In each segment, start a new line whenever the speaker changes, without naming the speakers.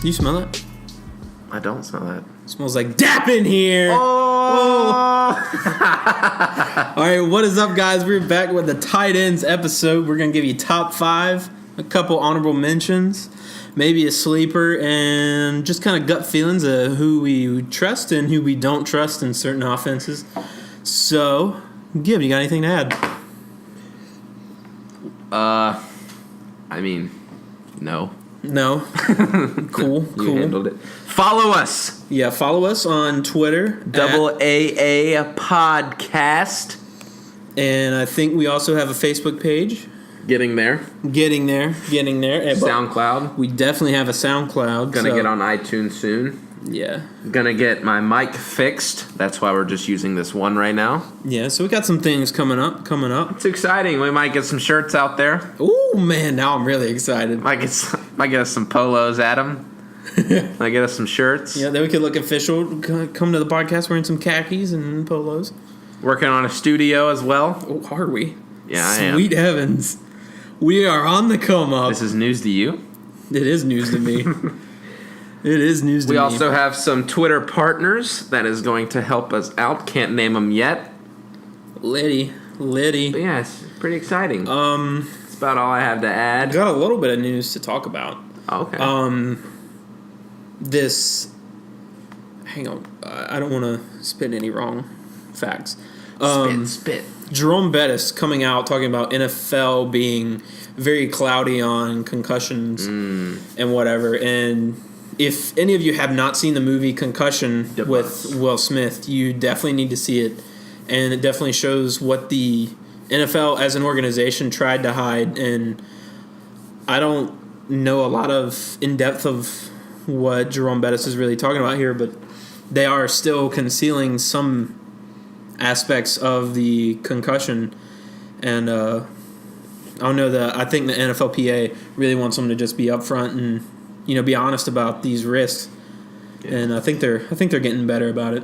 You smell it?
I don't smell that.
It smells like DAP in here.
Oh!
All right, what is up, guys? We're back with the tight ends episode. We're going to give you top 5, a couple honorable mentions, maybe a sleeper, and just kind of gut feelings of who we trust and who we don't trust in certain offenses. So, Gib, you got anything to add?
I mean, no.
No. Cool.
You handled it. Follow us.
Yeah, follow us on Twitter.
AA Podcast.
And I think we also have a Facebook page.
Getting there.
Getting there.
SoundCloud.
We definitely have a SoundCloud.
Gonna get on iTunes soon.
Yeah.
Gonna get my mic fixed. That's why we're just using this one right now.
Yeah, so we got some things coming up.
It's exciting. We might get some shirts out there.
Ooh, man, now I'm really excited.
Might get us some polos, Adam. Might get us some shirts.
Yeah, then we could look official. Come to the podcast wearing some khakis and polos.
Working on a studio as well.
Oh, are we?
Yeah, I am.
Sweet heavens. We are on the come up.
This is news to you.
It is news to me. It is news to me.
We also have some Twitter partners that is going to help us out. Can't name them yet.
Liddy.
But yeah, it's pretty exciting. That's about all I have to add.
Got a little bit of news to talk about.
Okay.
Hang on. I don't want to spit any wrong facts.
Spit.
Jerome Bettis coming out talking about NFL being very cloudy on concussions and whatever. And if any of you have not seen the movie Concussion with Will Smith, you definitely need to see it. And it definitely shows what the NFL as an organization tried to hide. And I don't know a lot of in-depth of what Jerome Bettis is really talking about here, but they are still concealing some aspects of the concussion. And I don't know, I think the NFLPA really wants them to just be upfront and be honest about these risks. Yeah. And I think they're getting better about it.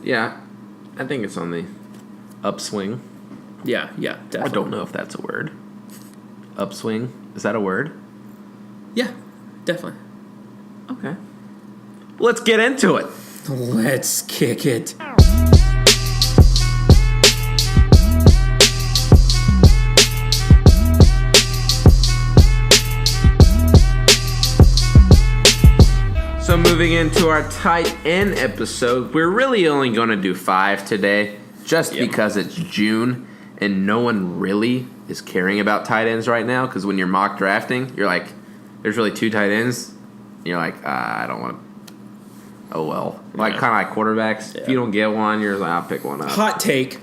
Yeah, I think it's on the upswing.
Yeah, definitely.
I don't know if that's a word. Upswing, is that a word?
Yeah, definitely.
Okay. Let's get into it.
Let's kick it.
So moving into our tight end episode, we're really only going to do 5 today, just because it's June and no one really is caring about tight ends right now. Because when you're mock drafting, you're like, there's really 2 tight ends. And you're like, I don't want. Oh well, kind of like quarterbacks. Yeah. If you don't get one, you're like, I'll pick one up.
Hot take.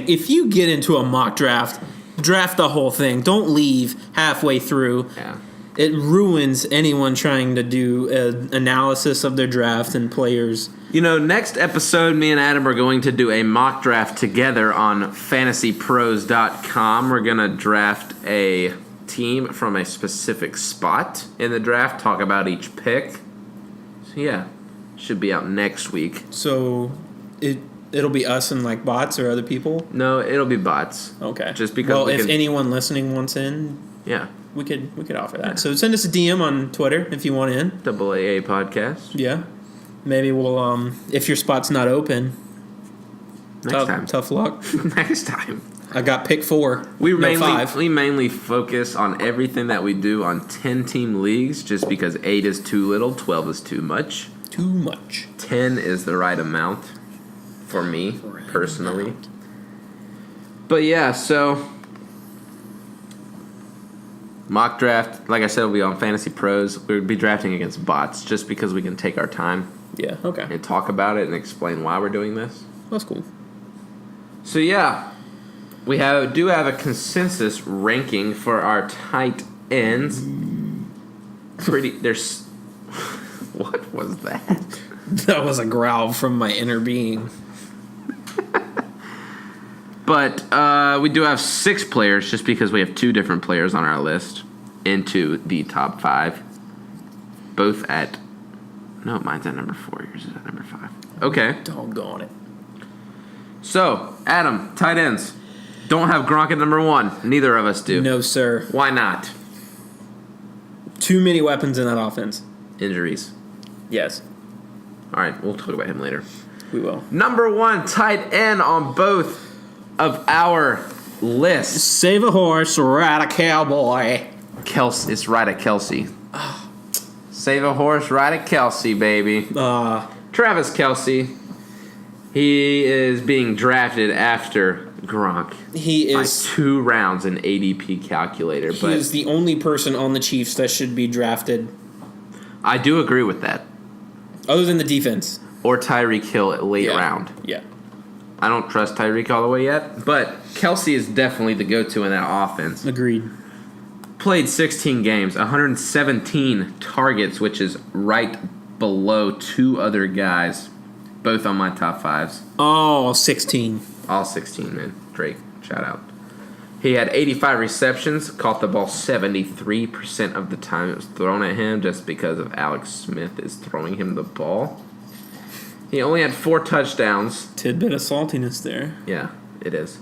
If you get into a mock draft the whole thing. Don't leave halfway through.
Yeah.
It ruins anyone trying to do an analysis of their draft and players.
Next episode, me and Adam are going to do a mock draft together on fantasypros.com. We're going to draft a team from a specific spot in the draft, talk about each pick. So, yeah, should be out next week.
So, it'll be us and, bots or other people?
No, it'll be bots.
Okay.
Just because
if anyone listening wants in...
Yeah.
We could offer that. Yeah. So send us a DM on Twitter if you want in.
AAA podcast.
Yeah. Maybe we'll if your spot's not open.
Next time.
Tough luck.
Next time.
I got pick 4.
We
5.
We mainly focus on everything that we do on 10-team leagues just because 8 is too little, 12 is too much. 10 is the right amount for me personally. But yeah, so mock draft, like I said, will be on Fantasy Pros. We'll be drafting against bots just because we can take our time.
Yeah, okay.
And talk about it and explain why we're doing this.
That's cool.
So yeah, we do have a consensus ranking for our tight ends. There's what was that?
That was a growl from my inner being.
But we do have 6 players just because we have 2 different players on our list into the top 5. Both at... No, mine's at number 4. Yours is at number 5. Okay.
Doggone it.
So, Adam, tight ends. Don't have Gronk at number 1. Neither of us do.
No, sir.
Why not?
Too many weapons in that offense.
Injuries.
Yes.
All right, we'll talk about him later.
We will.
Number 1 tight end on both of our lists.
Save a horse, ride a cowboy.
Kelsey. It's Ride a Kelsey. Save a horse, ride a Kelsey, baby. Travis Kelsey. He is being drafted after Gronk.
He is
by 2 rounds in ADP calculator.
He is the only person on the Chiefs that should be drafted.
I do agree with that.
Other than the defense.
Or Tyreek Hill at late round.
Yeah.
I don't trust Tyreek all the way yet, but Kelsey is definitely the go-to in that offense.
Agreed.
Played 16 games, 117 targets, which is right below 2 other guys, both on my top 5s.
Oh, 16.
All 16, man. Drake, shout out. He had 85 receptions, caught the ball 73% of the time it was thrown at him just because of Alex Smith is throwing him the ball. He only had 4 touchdowns.
Tidbit of saltiness there.
Yeah, it is.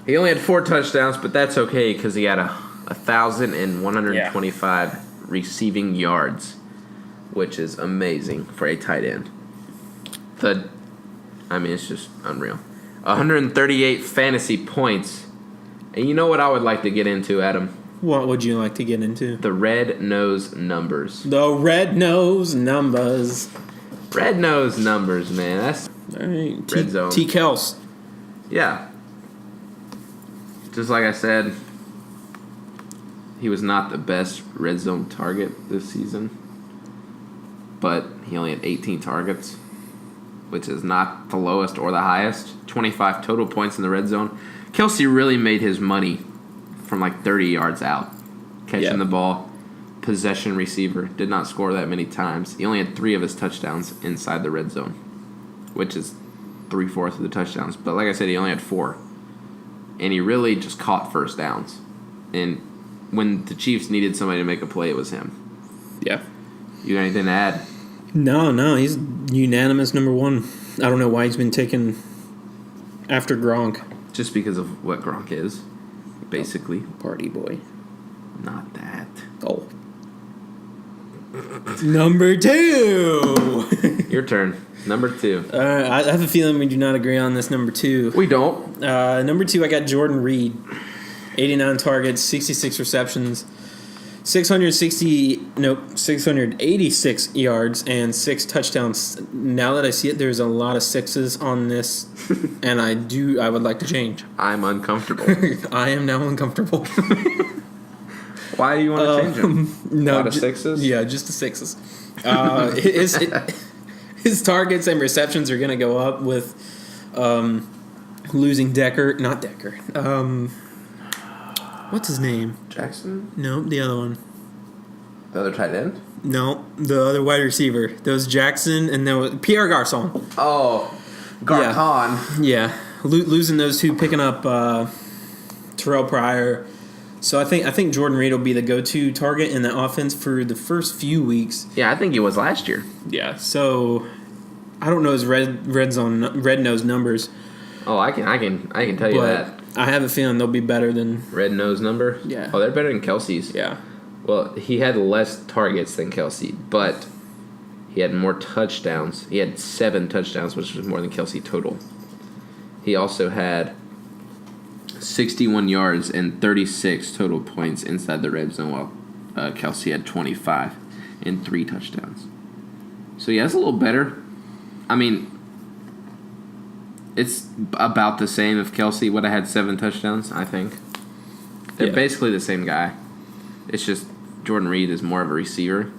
He only had 4 touchdowns, but that's okay because he had 1,125 receiving yards, which is amazing for a tight end. It's just unreal. 138 fantasy points. And you know what I would like to get into, Adam?
What would you like to get into?
The red nose numbers.
The red nose numbers.
Red nose numbers, man. That's
all right.
Red zone.
T. Kels.
Yeah. Just like I said, he was not the best red zone target this season. But he only had 18 targets, which is not the lowest or the highest. 25 total points in the red zone. Kelsey really made his money from like 30 yards out. Catching the ball. Possession receiver. Did not score that many times. He only had 3 of his touchdowns inside the red zone, which is 3/4 of the touchdowns. But like I said, he only had 4. And he really just caught first downs. And when the Chiefs needed somebody to make a play, it was him.
Yeah.
You got anything to add?
No. He's unanimous number 1. I don't know why he's been taken after Gronk.
Just because of what Gronk is, basically.
Party boy.
Not that.
Oh. Number 2.
Your turn. Number 2.
I have a feeling we do not agree on this number 2.
We don't.
Number 2, I got Jordan Reed. 89 targets, 66 receptions, 686 yards, and 6 touchdowns. Now that I see it, there's a lot of 6s on this, and I would like to change.
I'm uncomfortable.
I am now uncomfortable.
Why do you want to change him?
No,
a lot of 6s?
Yeah, just the 6s. His targets and receptions are going to go up with losing not Decker. What's his name?
Jackson?
No, the other one.
The other tight end?
No, the other wide receiver. There was Jackson and there was Pierre Garçon.
Oh, Garcon.
Yeah. Losing those 2, picking up Terrell Pryor. So I think Jordan Reed will be the go-to target in the offense for the first few weeks.
Yeah, I think he was last year.
Yeah. So I don't know his red nose numbers.
Oh, I can tell you that.
I have a feeling they'll be better than
red nose number.
Yeah.
Oh, they're better than Kelsey's.
Yeah.
Well, he had less targets than Kelsey, but he had more touchdowns. He had 7 touchdowns, which was more than Kelsey total. He also had 61 yards and 36 total points inside the red zone, while Kelsey had 25 and 3 touchdowns. So yeah, it's a little better. I mean, it's about the same if Kelsey would have had 7 touchdowns, I think. They're basically the same guy. It's just Jordan Reed is more of a receiver.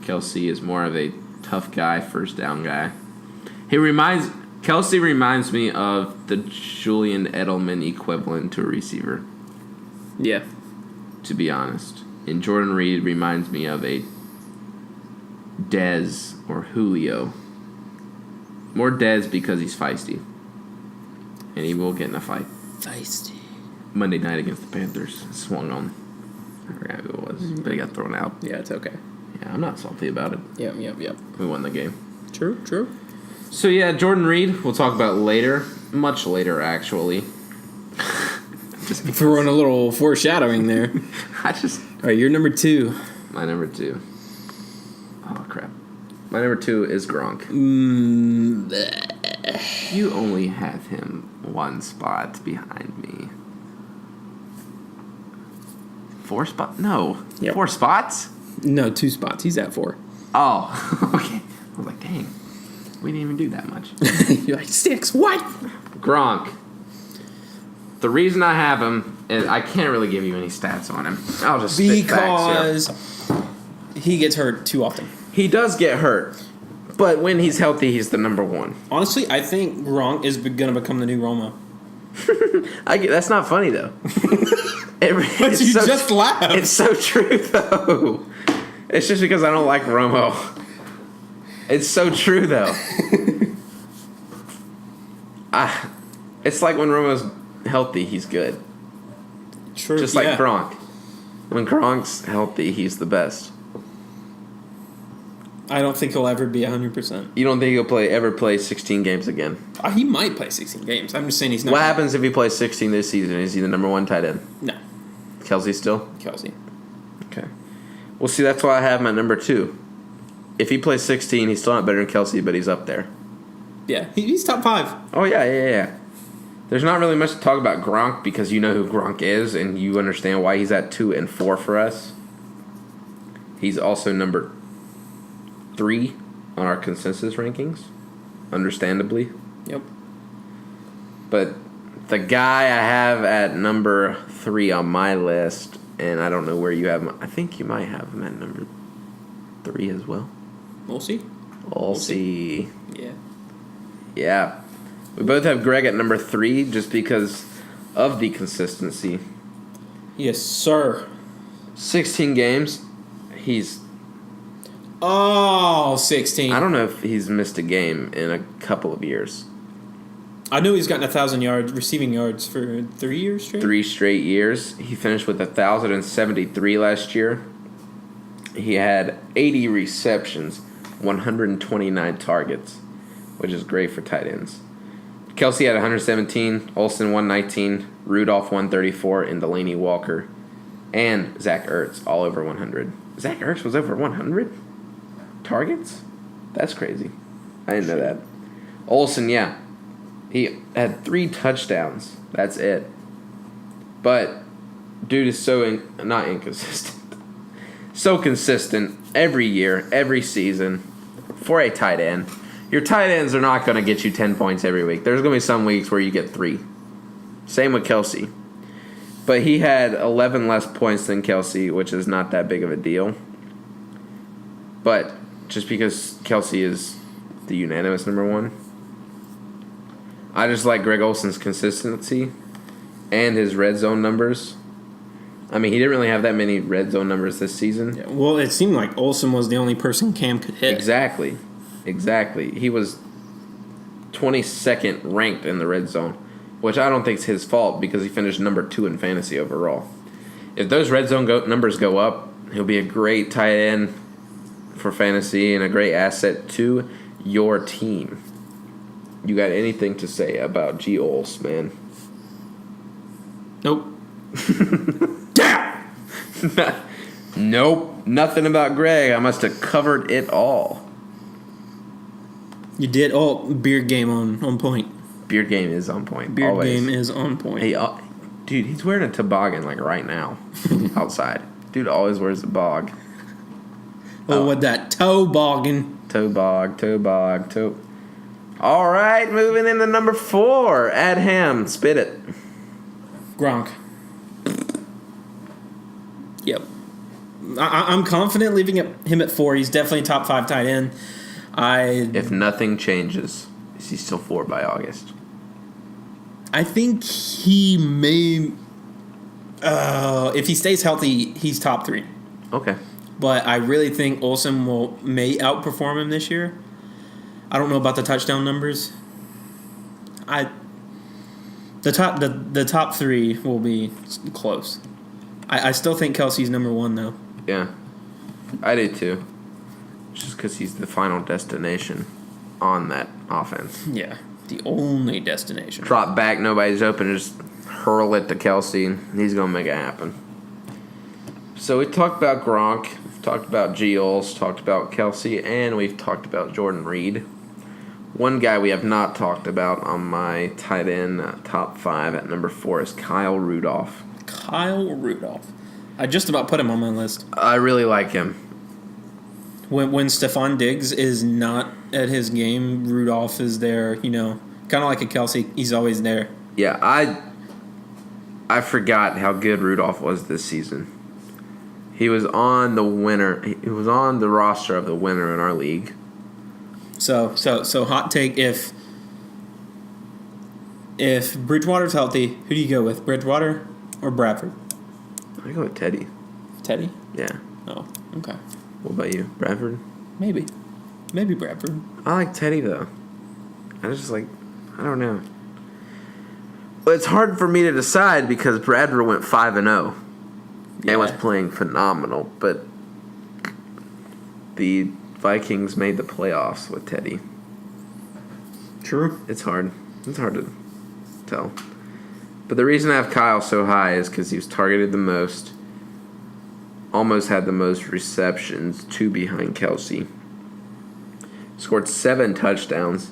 Kelsey is more of a tough guy, first down guy. Kelsey reminds me of the Julian Edelman equivalent to a receiver.
Yeah.
To be honest. And Jordan Reed reminds me of a Dez or Julio. More Dez because he's feisty. And he will get in a fight.
Feisty.
Monday night against the Panthers. Swung on. I forgot who it was. But he got thrown out.
Yeah, it's okay.
Yeah, I'm not salty about it.
Yep.
We won the game.
True.
So yeah, Jordan Reed, we'll talk about later. Much later, actually.
Just throwing a little foreshadowing there. All right, you're number 2.
My number 2. Oh, crap. My number 2 is Gronk. You only have him one spot behind me. 4 spots? No.
Yep.
4 spots?
No, 2 spots. He's at 4.
Oh, okay. I was like, dang. We didn't even do that much.
You're like, 6. What?
Gronk. The reason I have him is I can't really give you any stats on him. I'll just spit facts
Because he gets hurt too often.
He does get hurt, but when he's healthy, he's the number 1.
Honestly, I think Gronk is going to become the new Romo.
That's not funny, though.
But you just laughed.
It's so true, though. It's just because I don't like Romo. It's so true, though. It's like when Romo's healthy, he's good.
True.
Just like Gronk. When Gronk's healthy, he's the best.
I don't think he'll ever be 100%.
You don't think he'll ever play 16 games again?
He might play 16 games. I'm just saying he's not.
What happens if he plays 16 this season? Is he the number 1 tight end?
No.
Kelsey still?
Kelsey.
Okay. Well, see, that's why I have him at number 2. If he plays 16, he's still not better than Kelsey, but he's up there.
Yeah, he's top 5.
Oh, yeah. There's not really much to talk about Gronk because you know who Gronk is and you understand why he's at 2 and 4 for us. He's also number 3 on our consensus rankings, understandably.
Yep.
But the guy I have at number 3 on my list, and I don't know where you have him. I think you might have him at number 3 as well.
We'll see.
We'll see.
Yeah.
We both have Greg at number 3 just because of the consistency.
Yes, sir.
16 games. He's...
16.
I don't know if he's missed a game in a couple of years.
I know he's gotten 1,000 yards, receiving yards for 3 years straight.
3 straight years. He finished with 1,073 last year. He had 80 receptions, 129 targets, which is great for tight ends. Kelsey had 117, Olsen 119, Rudolph 134, and Delaney Walker, and Zach Ertz all over 100. Zach Ertz was over 100 targets? That's crazy. I didn't know that. Olsen, yeah. He had 3 touchdowns. That's it. But dude is so not inconsistent. So consistent every year, every season for a tight end. Your tight ends are not going to get you 10 points every week. There's going to be some weeks where you get 3. Same with Kelsey. But he had 11 less points than Kelsey, which is not that big of a deal. But just because Kelsey is the unanimous number 1, I just like Greg Olsen's consistency and his red zone numbers. I mean, he didn't really have that many red zone numbers this season.
Yeah, well, it seemed like Olsen was the only person Cam could hit.
Exactly. He was 22nd ranked in the red zone, which I don't think is his fault because he finished number 2 in fantasy overall. If those red zone numbers go up, he'll be a great tight end for fantasy and a great asset to your team. You got anything to say about G. Ols, man?
Nope.
Nope. Nothing about Greg. I must have covered it all.
You did. Oh, beard game on point.
Beard game is on point.
Beard
always.
game is on point.
Hey, dude, he's wearing a toboggan like right now outside. Dude always wears a bog.
With that toboggan.
Toe. All right, moving into number 4. Add him. Spit it.
Gronk. Yep. I'm confident leaving him at 4. He's definitely a top 5 tight end.
If nothing changes, is he still 4 by August?
I think he may. If he stays healthy, he's top 3.
Okay.
But I really think Olsen may outperform him this year. I don't know about the touchdown numbers. The top 3 will be close. I still think Kelsey's number 1 though.
Yeah, I do too. Just because he's the final destination on that offense.
Yeah, the only destination.
Drop back, nobody's open, just hurl it to Kelsey, and he's gonna make it happen. So we talked about Gronk, we've talked about Gioles, talked about Kelsey, and we've talked about Jordan Reed. One guy we have not talked about on my tight end top 5 at number 4 is Kyle Rudolph.
Kyle Rudolph. I just about put him on my list.
I really like him.
When Stephon Diggs is not at his game, Rudolph is there, kind of like a Kelsey. He's always there.
Yeah, I forgot how good Rudolph was this season. He was on the winner. He was on the roster of the winner in our league.
So hot take, if Bridgewater's healthy, who do you go with? Bridgewater or Bradford?
I go with Teddy.
Teddy?
Yeah.
Oh, okay.
What about you? Bradford?
Maybe Bradford.
I like Teddy, though. I don't know. Well, it's hard for me to decide because Bradford went 5-0 and was playing phenomenal, but the Vikings made the playoffs with Teddy.
True.
It's hard. It's hard to tell. But the reason I have Kyle so high is because he was targeted the most, almost had the most receptions, 2 behind Kelsey. Scored 7 touchdowns,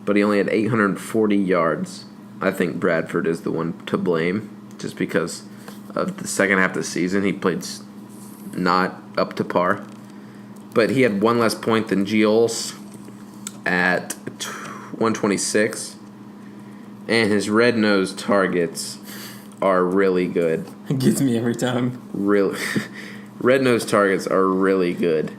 but he only had 840 yards. I think Bradford is the one to blame, just because of the second half of the season. He played not up to par. But he had 1 less point than Gioles at 126. And his red-nosed targets are really good.
It gets me every time.
Really, red-nosed targets are really good.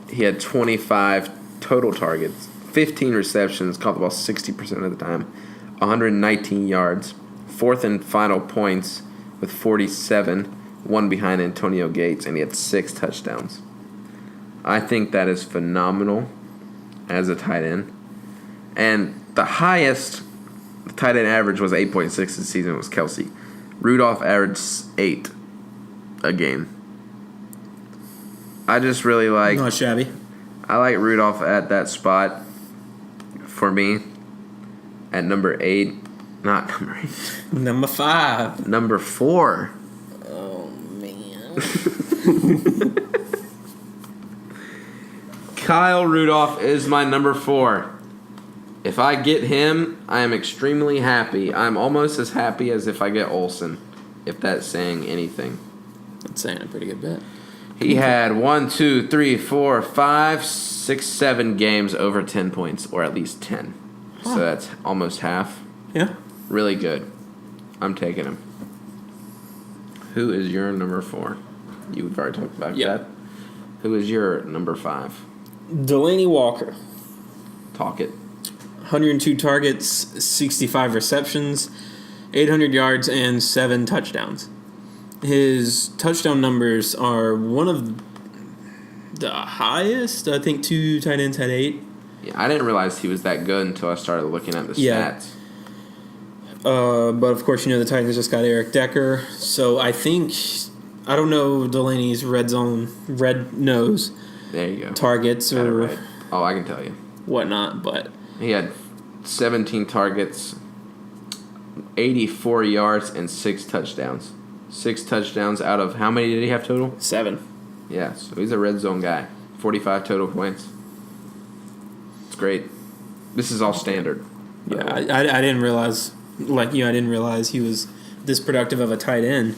He had 25 total targets, 15 receptions, caught the ball 60% of the time, 119 yards, 4th and final points with 47, 1 behind Antonio Gates, and he had 6 touchdowns. I think that is phenomenal as a tight end. And the highest tight end average was 8.6 this season was Kelsey. Rudolph averaged 8 a game. I just really like...
Not shabby.
I like Rudolph at that spot for me at number 8. Not number 8.
Number 5.
Number 4.
Oh, man.
Kyle Rudolph is my number 4. If I get him, I am extremely happy. I'm almost as happy as if I get Olsen, if that's saying anything.
That's saying a pretty good bet.
He had 1, 2, 3, 4, 5, 6, 7 games over 10 points, or at least 10.
Huh.
So that's almost half.
Yeah.
Really good. I'm taking him. Who is your number 4? You've already talked about that. Who is your number 5?
Delaney Walker.
Talk it.
102 targets, 65 receptions, 800 yards, and 7 touchdowns. His touchdown numbers are one of the highest. I think 2 tight ends had 8.
Yeah, I didn't realize he was that good until I started looking at the stats.
But of course, the Titans just got Eric Decker. So I don't know Delaney's red nose
There you go.
targets
Got it
or
right. Oh, I can tell you.
whatnot, but
He had 17 targets, 84 yards, and 6 touchdowns. 6 touchdowns out of how many did he have total?
7.
Yeah, so he's a red zone guy. 45 total points. It's great. This is all standard.
Yeah, I didn't realize, like I didn't realize he was this productive of a tight end,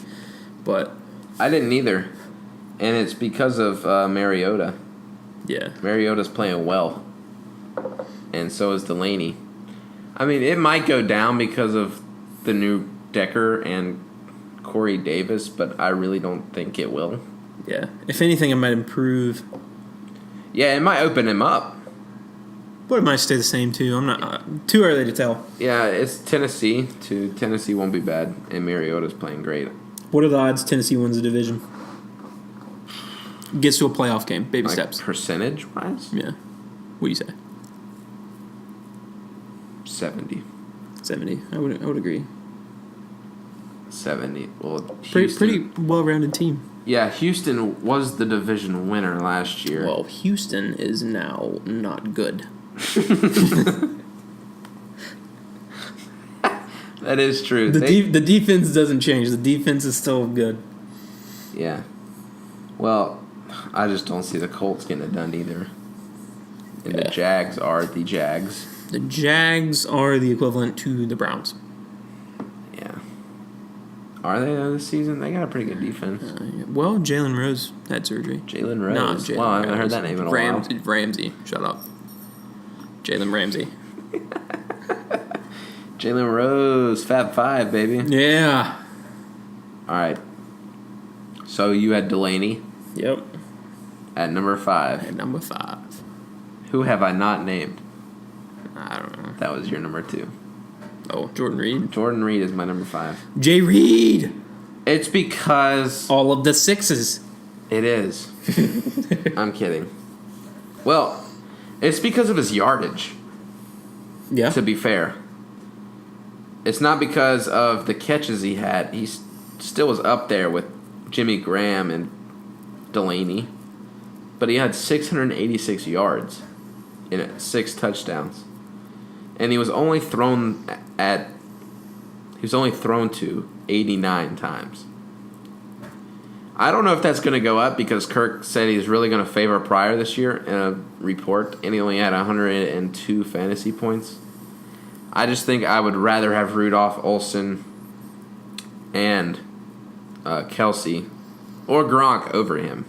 but
I didn't either. And it's because of Mariota.
yeah.
Mariota's playing well. And so is Delaney. I mean, it might go down because of the new Decker and Corey Davis, but I really don't think it will.
Yeah. If anything, it might improve.
Yeah, it might open him up.
But it might stay the same, too. I'm not too early to tell.
Yeah, it's Tennessee. Tennessee won't be bad, and Mariota's playing great.
What are the odds Tennessee wins the division? Gets to a playoff game. Baby
Like
steps.
percentage-wise?
Yeah. What do you say?
70.
70. I would agree.
70. Well, Houston,
Pretty well-rounded team.
Yeah, Houston was the division winner last year.
Well, Houston is now not good.
That is true.
The defense doesn't change. The defense is still good.
Yeah. Well, I just don't see the Colts getting it done either. And the Jags are the Jags.
The Jags are the equivalent to the Browns.
Yeah. Are they this season? They got a pretty good defense.
Well, Jalen Rose had surgery.
Jalen Rose.
Not Jalen
Wow, I haven't
Rose.
heard that name in a while.
Ramsey. Shut up. Jalen Ramsey.
Jalen Rose, Fab Five, baby.
Yeah.
All right. So you had Delaney.
Yep.
At number 5.
At number 5.
Who have I not named?
I don't know.
That was your number 2.
Oh, Jordan Reed.
Jordan Reed is my number 5.
Jay Reed.
It's because...
All of the 6s.
It is. I'm kidding. Well, it's because of his yardage.
Yeah.
To be fair. It's not because of the catches he had. He still was up there with Jimmy Graham and Delaney. But he had 686 yards in it, 6 touchdowns. And he was only thrown to 89 times. I don't know if that's going to go up because Kirk said he's really going to favor Pryor this year in a report, and he only had 102 fantasy points. I just think I would rather have Rudolph, Olsen, and Kelsey or Gronk over him.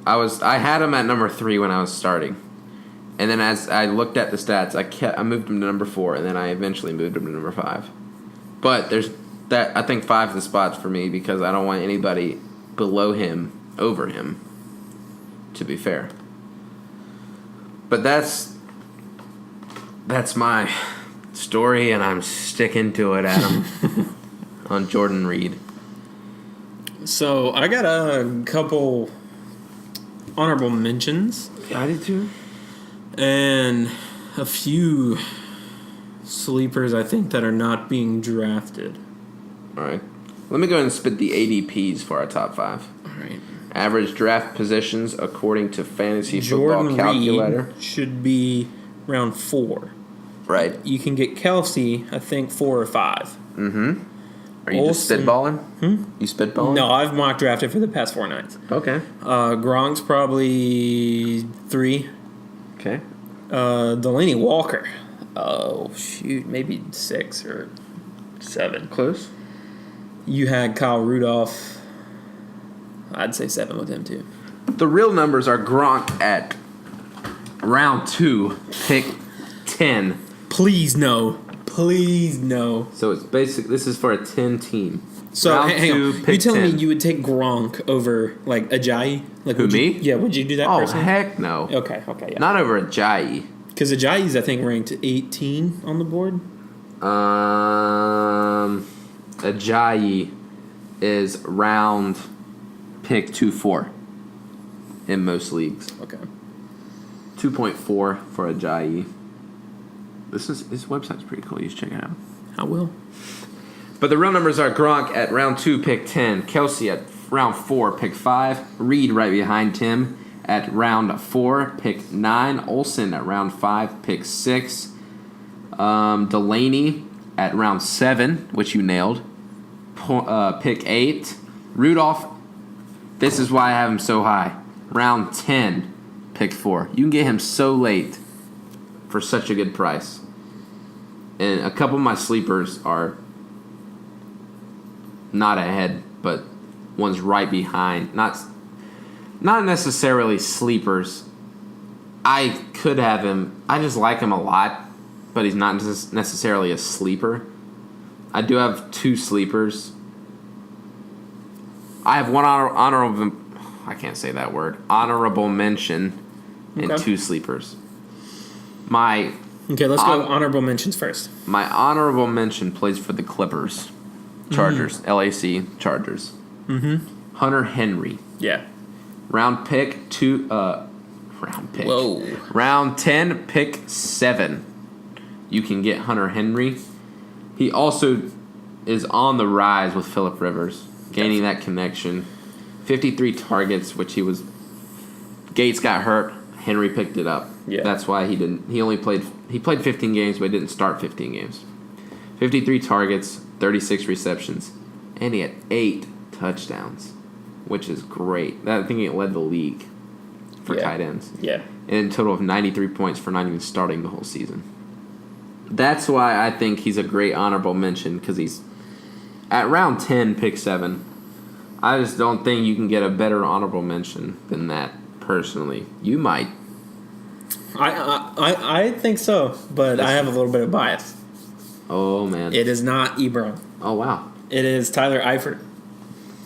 I had him at number 3 when I was starting. And then as I looked at the stats, I moved him to number 4, and then I eventually moved him to number 5. But there's that I think 5 is the spot for me because I don't want anybody below him over him, to be fair. But that's my story, and I'm sticking to it, Adam, on Jordan Reed.
So I got a couple honorable mentions.
I did too.
And a few sleepers, I think, that are not being drafted.
All right. Let me go ahead and spit the ADPs for our top 5.
All right.
Average draft positions according to Fantasy
Jordan
Football Calculator.
Reed should be round 4.
Right.
You can get Kelsey, I think, 4 or 5.
Mm-hmm. Are you just
Olsen.
spitballing? You spitballing?
No, I've mock drafted for the past 4 nights.
Okay.
Gronk's probably 3.
Okay.
Delaney Walker. Oh, shoot. Maybe 6 or 7.
Close.
You had Kyle Rudolph. I'd say 7 with him, too.
The real numbers are Gronk at round 2, pick 10.
Please no. Please no.
So it's this is for a 10 team.
So
round
hang
2,
on. You
pick
telling
10.
me you would take Gronk over like Ajayi? Like
Who,
would you,
me?
Yeah. Would you do that?
Oh
personally?
heck no.
Okay. Yeah.
Not over Ajayi.
Because Ajayi's I think ranked 18 on the board.
Ajayi is round pick 2-4 in most leagues.
Okay.
2.4 for Ajayi. This website's pretty cool. You should check it out.
I will.
But the real numbers are Gronk at round 2, pick 10. Kelsey at round 4, pick 5. Reed right behind him at round 4, pick 9. Olsen at round 5, pick 6. Delaney at round 7, which you nailed, pick 8. Rudolph, this is why I have him so high. Round 10, pick 4. You can get him so late for such a good price. And a couple of my sleepers are not ahead, but one's right behind. Not necessarily sleepers. I could have him. I just like him a lot, but he's not necessarily a sleeper. I do have 2 sleepers. I have one honorable. I can't say that word. Honorable mention and
Okay.
2 sleepers.
Okay, let's go honorable mentions first.
My honorable mention plays for the Clippers. Chargers. LAC Chargers.
Mm-hmm.
Hunter Henry.
Yeah.
Round pick.
Whoa.
Round 10, pick 7. You can get Hunter Henry. He also is on the rise with Phillip Rivers, gaining that connection. 53 targets, which he was. Gates got hurt. Henry picked it up.
Yeah.
That's why he didn't. He played 15 games, but he didn't start 15 games. 53 targets, 36 receptions, and he had 8 touchdowns. which is great. I think it led the league for tight ends.
Yeah.
And a total of 93 points for not even starting the whole season. That's why I think he's a great honorable mention, because he's at round 10, pick 7. I just don't think you can get a better honorable mention than that, personally. You might.
I think so, but I have a little bit of bias.
Oh, man.
It is not Ebron.
Oh, wow.
It is Tyler Eifert.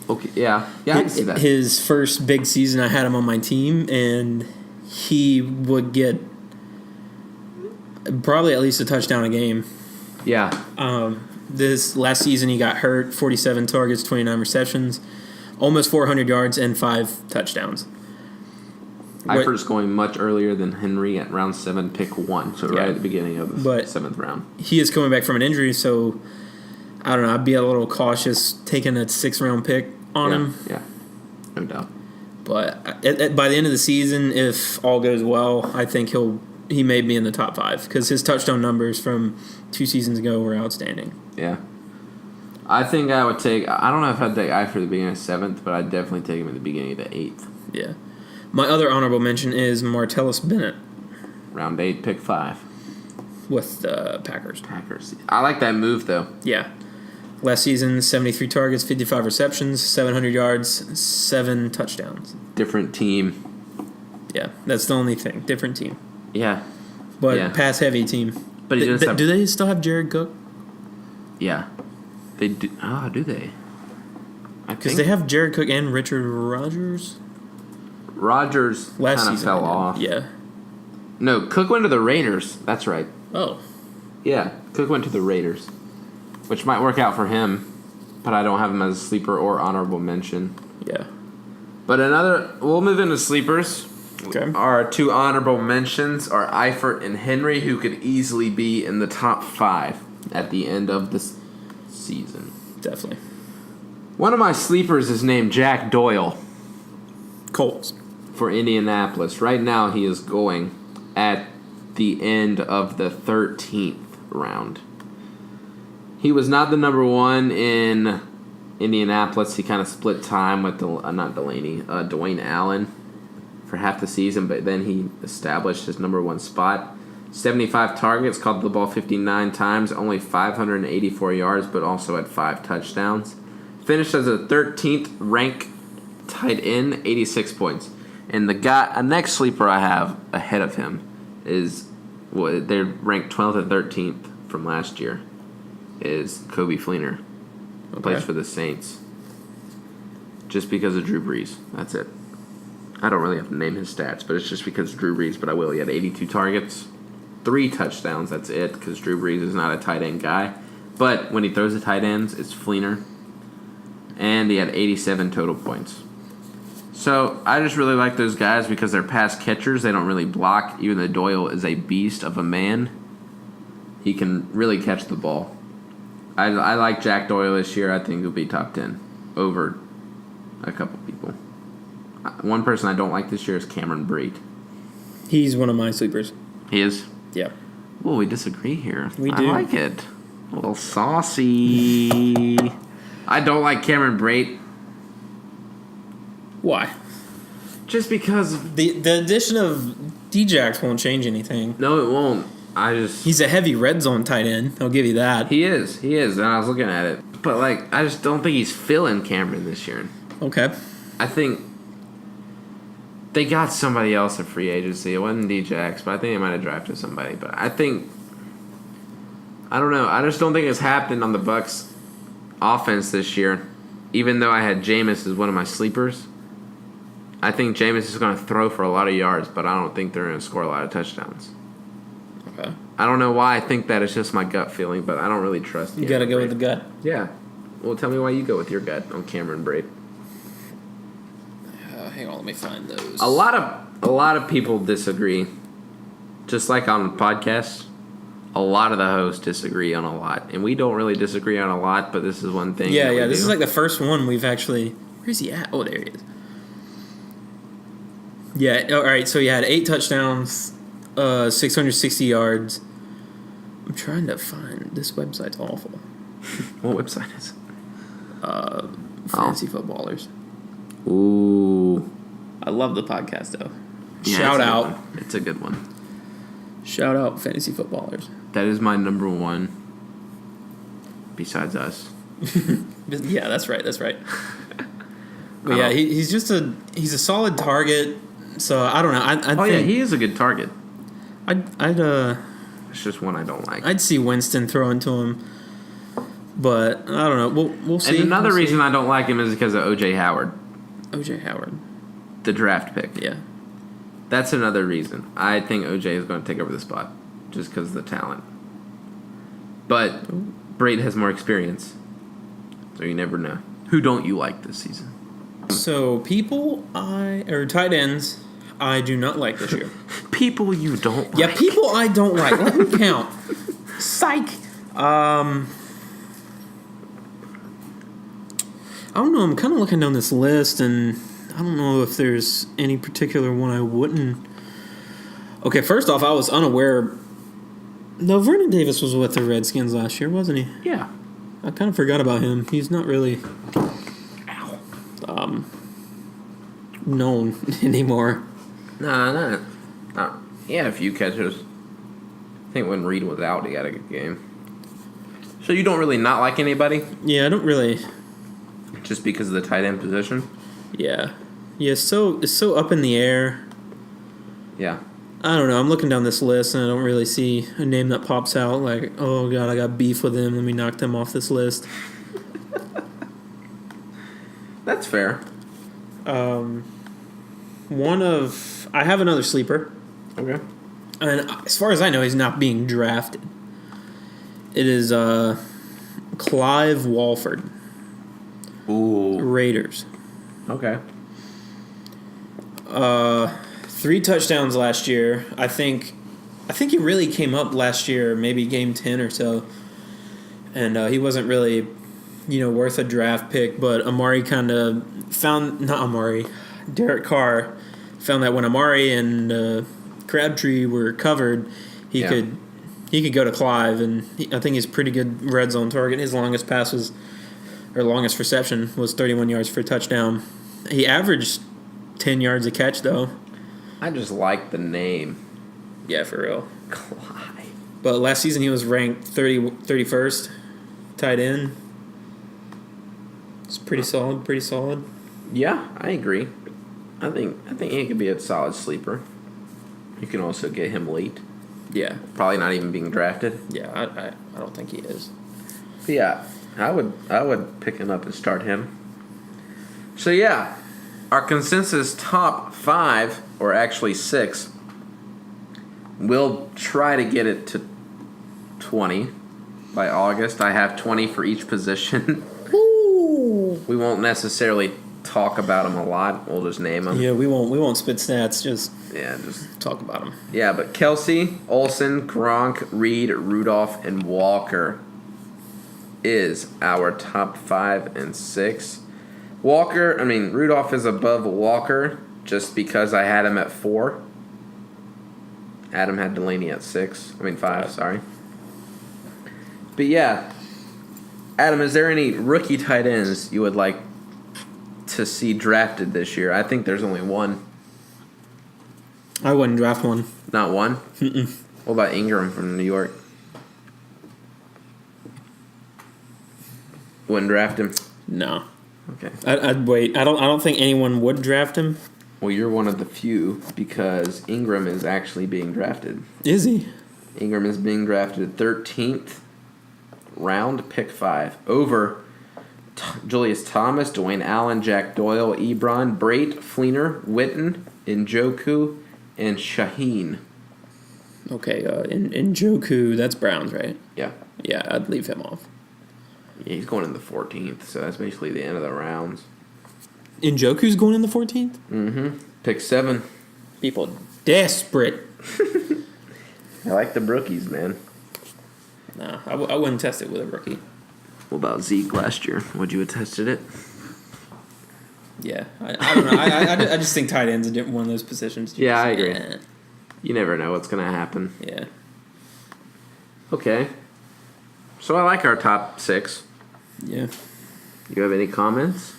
Okay, yeah. Yeah, I can see that.
His first big season, I had him on my team, and he would get probably at least a touchdown a game.
Yeah.
This last season, he got hurt, 47 targets, 29 receptions, almost 400 yards, and 5 touchdowns.
Eifert's going much earlier than Henry at round 7, pick 1, so right at the beginning of the 7th round.
He is coming back from an injury, so I don't know. I'd be a little cautious taking a 6th-round pick on him.
Yeah, no doubt.
But by the end of the season, if all goes well, I think he may be in the top 5 because his touchdown numbers from 2 seasons ago were outstanding.
Yeah. I think I would take... I don't know if I'd take Eifert at the beginning of 7th, but I'd definitely take him at the beginning of the 8th.
Yeah. My other honorable mention is Martellus Bennett.
Round 8, pick 5.
With the Packers.
I like that move, though.
Yeah. Last season, 73 targets, 55 receptions, 700 yards, 7 touchdowns.
Different team.
Yeah, that's the only thing. Different team.
Yeah.
But pass-heavy team.
But he doesn't have...
Do they still have Jared Cook?
Yeah. They do. Oh, do they?
Because they have Jared Cook and Richard Rodgers.
Rodgers kind of fell off.
Yeah.
No, Cook went to the Raiders. That's right.
Oh.
Yeah, Cook went to the Raiders, which might work out for him, but I don't have him as a sleeper or honorable mention.
Yeah.
But we'll move into sleepers.
Okay.
Our 2 honorable mentions are Eifert and Henry, who could easily be in the top 5 at the end of this season.
Definitely.
One of my sleepers is named Jack Doyle.
Colts.
For Indianapolis. Right now he is going at the end of the 13th round. He was not the number 1 in Indianapolis. He kind of split time with Dwayne Allen for half the season, but then he established his number 1 spot. 75 targets, caught the ball 59 times, only 584 yards, but also had 5 touchdowns. Finished as a 13th ranked tight end, 86 points. And the next sleeper I have ahead of him is, they're ranked 12th and 13th from last year, is Coby Fleener. Okay. Plays for the Saints. Just because of Drew Brees. That's it. I don't really have to name his stats, but it's just because of Drew Brees, but I will. He had 82 targets, 3 touchdowns, that's it, because Drew Brees is not a tight end guy. But when he throws the tight ends, it's Fleener. And he had 87 total points. So I just really like those guys because they're pass catchers. They don't really block. Even though Doyle is a beast of a man, he can really catch the ball. I like Jack Doyle this year. I think he'll be top 10 over a couple people. One person I don't like this year is Cameron Brate.
He's one of my sleepers.
He is?
Yeah.
Well, we disagree here.
We do.
I like it. A little saucy. I don't like Cameron Brate.
Why?
Just because
the addition of D-Jax won't change anything.
No, it won't.
He's a heavy red zone tight end. I'll give you that.
He is, and I was looking at it. But, I just don't think he's filling Cameron this year.
Okay.
I think they got somebody else at free agency. It wasn't D-Jax, but I think they might have drafted somebody. But I don't know. I just don't think it's happened on the Bucs offense this year. Even though I had Jameis as one of my sleepers, I think Jameis is going to throw for a lot of yards, but I don't think they're going to score a lot of touchdowns.
Okay.
I don't know why I think that. It's just my gut feeling, but I don't really trust
you. You got to go with the gut.
Yeah. Well, tell me why you go with your gut on Cameron Brate.
Hang on, let me find those.
A lot of people disagree. Just like on the podcast, a lot of the hosts disagree on a lot, and we don't really disagree on a lot. But this is one thing.
Yeah. This is like the first one we've actually. Where's he at? Oh, there he is. Yeah. All right. So he had 8 touchdowns, 660 yards. I'm trying to find this website's awful.
What website is it?
Fantasy Footballers.
Ooh.
I love the podcast, though.
Yeah,
Shout out.
It's a good one.
Shout out fantasy footballers.
That is my number one. Besides us.
Yeah, that's right. But yeah, he's a solid target. So I don't know. I think
he is a good target.
It's
just one I don't like.
I'd see Winston throwing to him, but I don't know. We'll see.
And another reason I don't like him is because of O.J. Howard.
O.J. Howard,
the draft pick.
Yeah,
that's another reason. I think O.J. is going to take over the spot just because of the talent. But Brate has more experience, so you never know. Who don't you like this season?
So tight ends, I do not like this year.
People you don't like.
Yeah, people I don't like. Let me count. Psych. I don't know. I'm kind of looking down this list, and I don't know if there's any particular one I wouldn't. Okay, first off, I was unaware. No, Vernon Davis was with the Redskins last year, wasn't he?
Yeah.
I kind of forgot about him. He's not really known anymore.
Nah. He had a few catches. I think when Reed was out, he had a good game. So you don't really not like anybody?
Yeah, I don't really.
Just because of the tight end position?
Yeah. It's so up in the air.
Yeah.
I don't know. I'm looking down this list, and I don't really see a name that pops out like, oh, God, I got beef with him. Let me knock them off this list.
That's fair.
I have another sleeper.
Okay.
And as far as I know, he's not being drafted. It is Clive Walford.
Ooh.
Raiders.
Okay.
3 touchdowns last year. I think he really came up last year, maybe game 10 or so. And he wasn't really, worth a draft pick, but Derek Carr found that when Amari and Crabtree were covered, he could go to Clive, and I think he's a pretty good red zone target. His longest reception was 31 yards for a touchdown. He averaged 10 yards a catch, though.
I just like the name.
Yeah, for real.
Clive.
But last season he was ranked 31st tight end. It's pretty solid.
Yeah, I agree. I think he could be a solid sleeper. You can also get him late.
Yeah.
Probably not even being drafted.
Yeah, I don't think he is.
But yeah, I would pick him up and start him. So yeah, our consensus top 5, or actually 6, we'll try to get it to 20 by August. I have 20 for each position.
Ooh.
We won't necessarily talk about them a lot. We'll just name them.
Yeah, we won't spit stats. Just talk about them.
Yeah, but Kelsey, Olsen, Gronk, Reed, Rudolph, and Walker is our top 5 and 6. Rudolph is above Walker just because I had him at 4. Adam had Delaney at 5, sorry. But yeah, Adam, is there any rookie tight ends you would like to see drafted this year? I think there's only one.
I wouldn't draft one.
Not one?
Mm-mm.
What about Ingram from New York? Wouldn't draft him?
No.
Okay.
I'd wait. I don't think anyone would draft him.
Well, you're one of the few because Ingram is actually being drafted.
Is he?
Ingram is being drafted 13th round, pick 5, over Julius Thomas, Dwayne Allen, Jack Doyle, Ebron, Brate, Fleener, Witten, Njoku, and Shaheen.
Okay, Njoku, that's Browns, right?
Yeah.
Yeah, I'd leave him off.
Yeah, he's going in the 14th, so that's basically the end of the rounds.
Njoku's going in the 14th?
Mm-hmm. Pick 7.
People desperate.
I like the rookies, man.
Nah, I wouldn't test it with a rookie.
What about Zeke last year? Would you have tested it?
Yeah, I don't know. I just think tight end's one of those positions.
Yeah, I agree. You never know what's going to happen.
Yeah.
Okay. So I like our top 6.
Yeah.
You have any comments?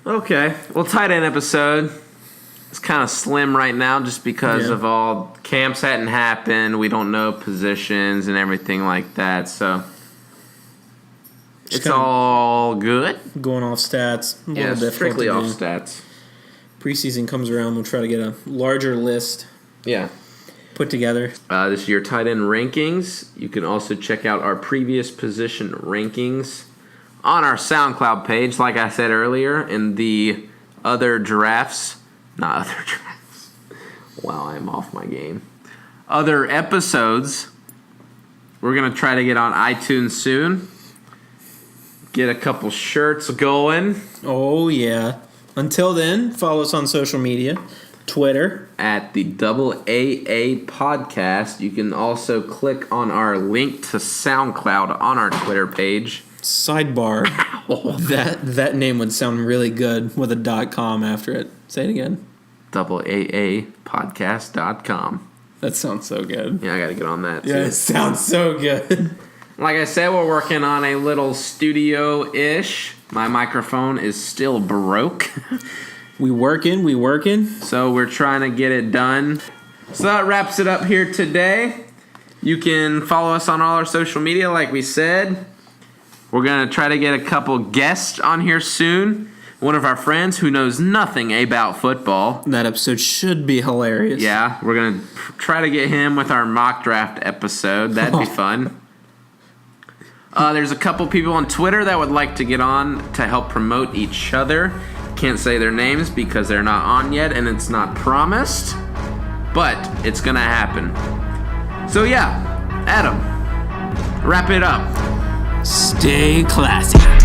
Okay. Well, tight end episode. It's kind of slim right now just because of all camps hadn't happened. We don't know positions and everything like that. So it's all good.
Going off stats.
Yeah, strictly off stats.
Preseason comes around, we'll try to get a larger list put together.
This is your tight end rankings. You can also check out our previous position rankings on our SoundCloud page, like I said earlier, in the other drafts. Not other drafts. Wow, I'm off my game. Other episodes. We're going to try to get on iTunes soon. Get a couple shirts going.
Oh, yeah. Until then, follow us on social media. Twitter.
At the AAA Podcast. You can also click on our link to SoundCloud on our Twitter page.
Sidebar. That name would sound really good with a .com after it. Say it again.
AAApodcast.com.
That sounds so good.
Yeah, I got to get on that too.
Yeah, it sounds so good.
Like I said, we're working on a little studio-ish. My microphone is still broke.
We working.
So we're trying to get it done. So that wraps it up here today. You can follow us on all our social media, like we said. We're going to try to get a couple guests on here soon. One of our friends who knows nothing about football.
That episode should be hilarious.
Yeah, we're going to try to get him with our mock draft episode. That'd be fun. There's a couple people on Twitter that would like to get on to help promote each other. Can't say their names because they're not on yet and it's not promised. But it's going to happen. So yeah, Adam, wrap it up.
Stay classy.